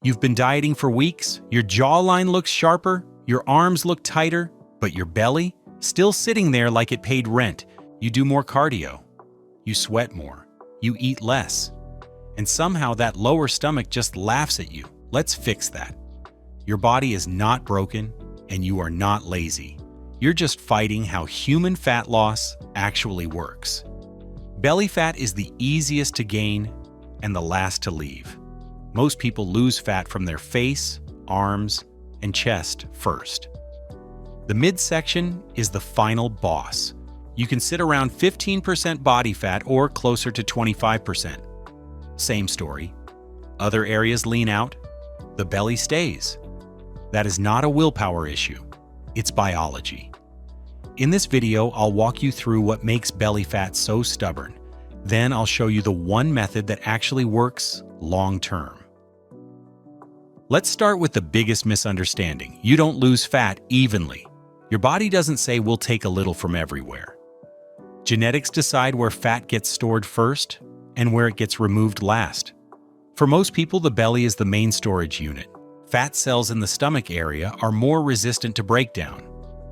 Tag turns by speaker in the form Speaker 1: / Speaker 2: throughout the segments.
Speaker 1: You've been dieting for weeks, your jawline looks sharper, your arms look tighter, but your belly, still sitting there like it paid rent. You do more cardio, you sweat more, you eat less, and somehow that lower stomach just laughs at you. Let's fix that. Your body is not broken, and you are not lazy. You're just fighting how human fat loss actually works. Belly fat is the easiest to gain and the last to leave. Most people lose fat from their face, arms, and chest first. The midsection is the final boss. You can sit around 15% body fat or closer to 25%. Same story. Other areas lean out, the belly stays. That is not a willpower issue, it's biology. In this video, I'll walk you through what makes belly fat so stubborn. Then I'll show you the one method that actually works long-term. Let's start with the biggest misunderstanding. You don't lose fat evenly. Your body doesn't say we'll take a little from everywhere. Genetics decide where fat gets stored first and where it gets removed last. For most people, the belly is the main storage unit. Fat cells in the stomach area are more resistant to breakdown.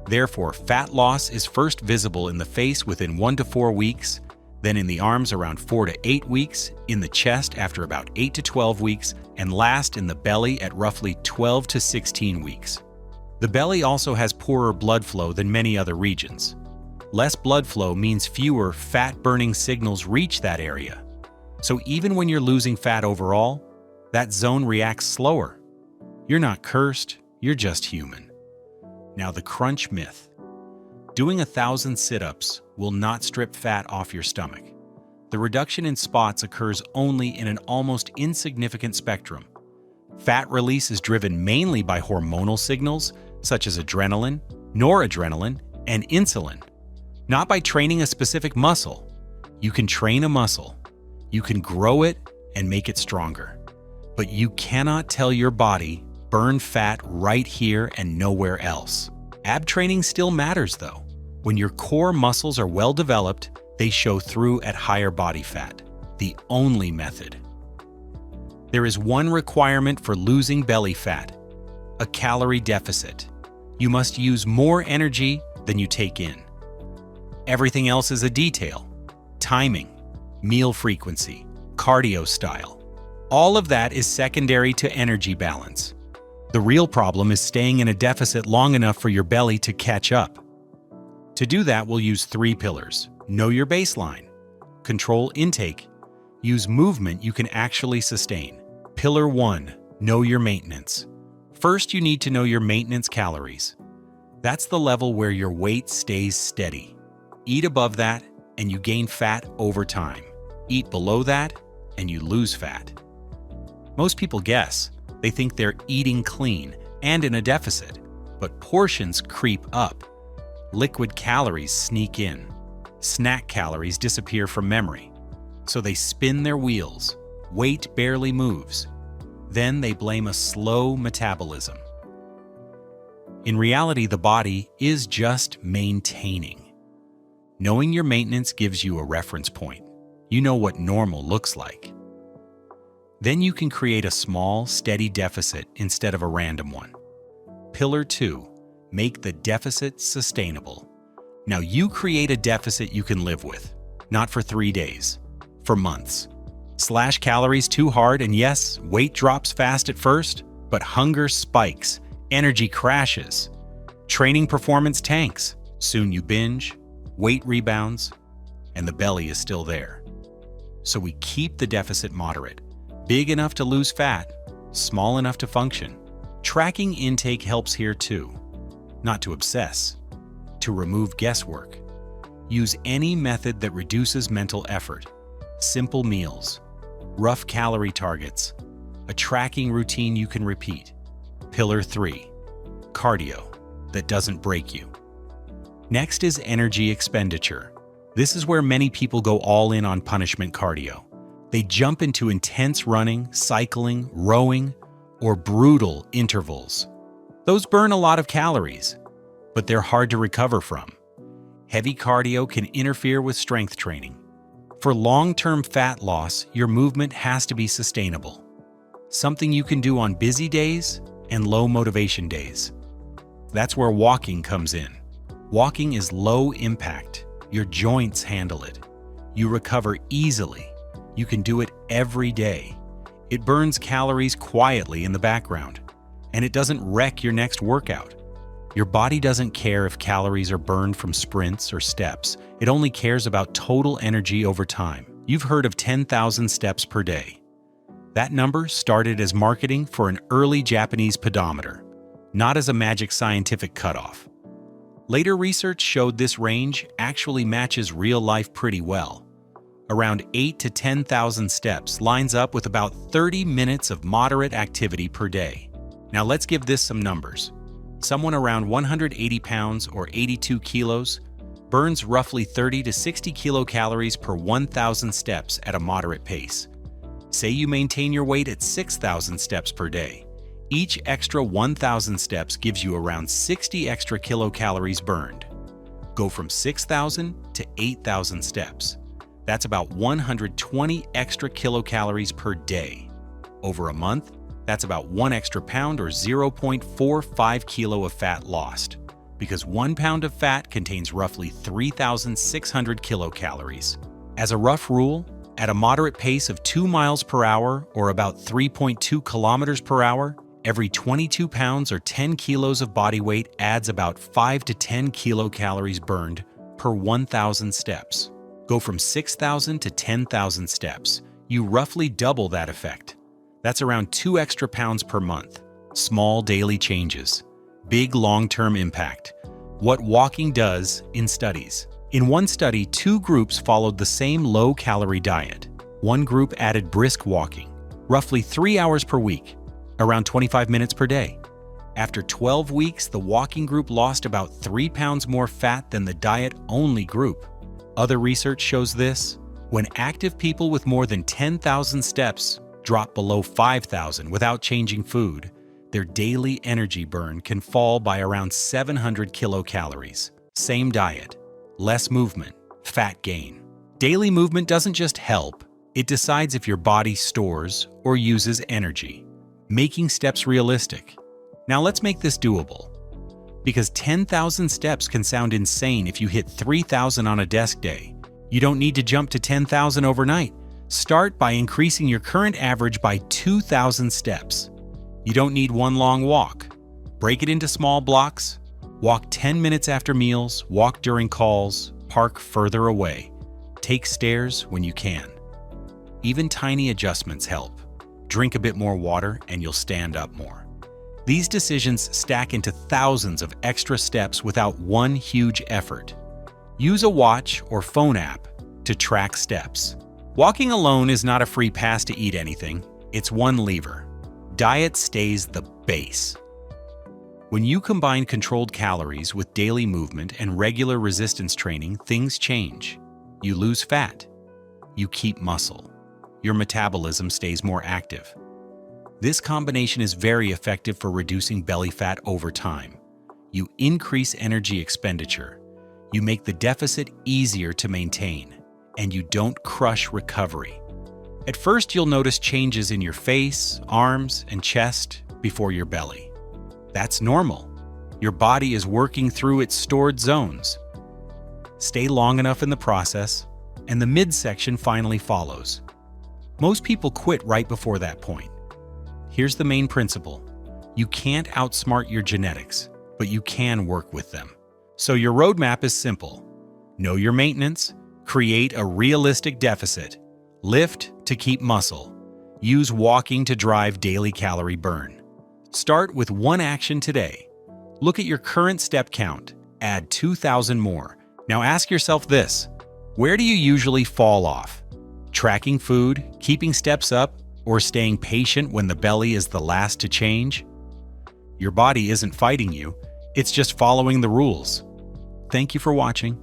Speaker 1: Therefore, fat loss is first visible in the face within 1 to 4 weeks, then in the arms around 4 to 8 weeks, in the chest after about 8 to 12 weeks, and last in the belly at roughly 12 to 16 weeks. The belly also has poorer blood flow than many other regions. Less blood flow means fewer fat-burning signals reach that area. So even when you're losing fat overall, that zone reacts slower. You're not cursed, you're just human. Now the crunch myth. Doing 1,000 sit-ups will not strip fat off your stomach. The reduction in spots occurs only in an almost insignificant spectrum. Fat release is driven mainly by hormonal signals such as adrenaline, noradrenaline, and insulin, not by training a specific muscle. You can train a muscle, you can grow it and make it stronger, but you cannot tell your body, burn fat right here and nowhere else. Ab training still matters though. When your core muscles are well developed, they show through at higher body fat. The only method. There is one requirement for losing belly fat: a calorie deficit. You must use more energy than you take in. Everything else is a detail. Timing, meal frequency, cardio style. All of that is secondary to energy balance. The real problem is staying in a deficit long enough for your belly to catch up. To do that, we'll use 3 pillars. Know your baseline. Control intake. Use movement you can actually sustain. Pillar 1, know your maintenance. First, you need to know your maintenance calories. That's the level where your weight stays steady. Eat above that, and you gain fat over time. Eat below that, and you lose fat. Most people guess. They think they're eating clean and in a deficit, but portions creep up. Liquid calories sneak in. Snack calories disappear from memory. So they spin their wheels. Weight barely moves. Then they blame a slow metabolism. In reality, the body is just maintaining. Knowing your maintenance gives you a reference point. You know what normal looks like. Then you can create a small, steady deficit instead of a random one. Pillar 2, make the deficit sustainable. Now you create a deficit you can live with, not for 3 days, for months. Slash calories too hard, and yes, weight drops fast at first, but hunger spikes, energy crashes, training performance tanks. Soon you binge, weight rebounds, and the belly is still there. So we keep the deficit moderate. Big enough to lose fat, small enough to function. Tracking intake helps here too. Not to obsess, to remove guesswork. Use any method that reduces mental effort. Simple meals, rough calorie targets, a tracking routine you can repeat. Pillar 3, cardio that doesn't break you. Next is energy expenditure. This is where many people go all in on punishment cardio. They jump into intense running, cycling, rowing, or brutal intervals. Those burn a lot of calories, but they're hard to recover from. Heavy cardio can interfere with strength training. For long-term fat loss, your movement has to be sustainable. something you can do on busy days and low motivation days. That's where walking comes in. Walking is low impact. Your joints handle it. You recover easily. You can do it every day. It burns calories quietly in the background, and it doesn't wreck your next workout. Your body doesn't care if calories are burned from sprints or steps. It only cares about total energy over time. You've heard of 10,000 steps per day. That number started as marketing for an early Japanese pedometer, not as a magic scientific cutoff. Later research showed this range actually matches real life pretty well. Around 8 to 10,000 steps lines up with about 30 minutes of moderate activity per day. Now let's give this some numbers. Someone around 180 pounds or 82 kilos burns roughly 30 to 60 kilocalories per 1,000 steps at a moderate pace. Say you maintain your weight at 6,000 steps per day. Each extra 1,000 steps gives you around 60 extra kilocalories burned. Go from 6,000 to 8,000 steps. That's about 120 extra kilocalories per day. Over a month, that's about 1 extra pound or 0.45 kilo of fat lost, because 1 pound of fat contains roughly 3,600 kilocalories. As a rough rule, at a moderate pace of 2 miles per hour or about 3.2 kilometers per hour, every 22 pounds or 10 kilos of body weight adds about 5 to 10 kilocalories burned per 1,000 steps. Go from 6,000 to 10,000 steps. You roughly double that effect. That's around 2 extra pounds per month. Small daily changes. Big long-term impact. What walking does in studies. In one study, 2 groups followed the same low-calorie diet. One group added brisk walking, roughly 3 hours per week, around 25 minutes per day. After 12 weeks, the walking group lost about 3 pounds more fat than the diet-only group. Other research shows this. When active people with more than 10,000 steps drop below 5,000 without changing food, their daily energy burn can fall by around 700 kilocalories. Same diet, less movement, fat gain. Daily movement doesn't just help, it decides if your body stores or uses energy, making steps realistic. Now let's make this doable. Because 10,000 steps can sound insane if you hit 3,000 on a desk day. You don't need to jump to 10,000 overnight. Start by increasing your current average by 2,000 steps. You don't need one long walk. Break it into small blocks. Walk 10 minutes after meals, walk during calls, park further away. Take stairs when you can. Even tiny adjustments help. Drink a bit more water and you'll stand up more. These decisions stack into thousands of extra steps without one huge effort. Use a watch or phone app to track steps. Walking alone is not a free pass to eat anything. It's one lever. Diet stays the base. When you combine controlled calories with daily movement and regular resistance training, things change. You lose fat. You keep muscle. Your metabolism stays more active. This combination is very effective for reducing belly fat over time. You increase energy expenditure. You make the deficit easier to maintain, and you don't crush recovery. At first, you'll notice changes in your face, arms, and chest before your belly. That's normal. Your body is working through its stored zones. Stay long enough in the process, and the midsection finally follows. Most people quit right before that point. Here's the main principle. You can't outsmart your genetics, but you can work with them. So your roadmap is simple. Know your maintenance, create a realistic deficit, lift to keep muscle, use walking to drive daily calorie burn. Start with one action today. Look at your current step count, add 2,000 more. Now ask yourself this, where do you usually fall off? Tracking food, keeping steps up, or staying patient when the belly is the last to change? Your body isn't fighting you, it's just following the rules. Thank you for watching.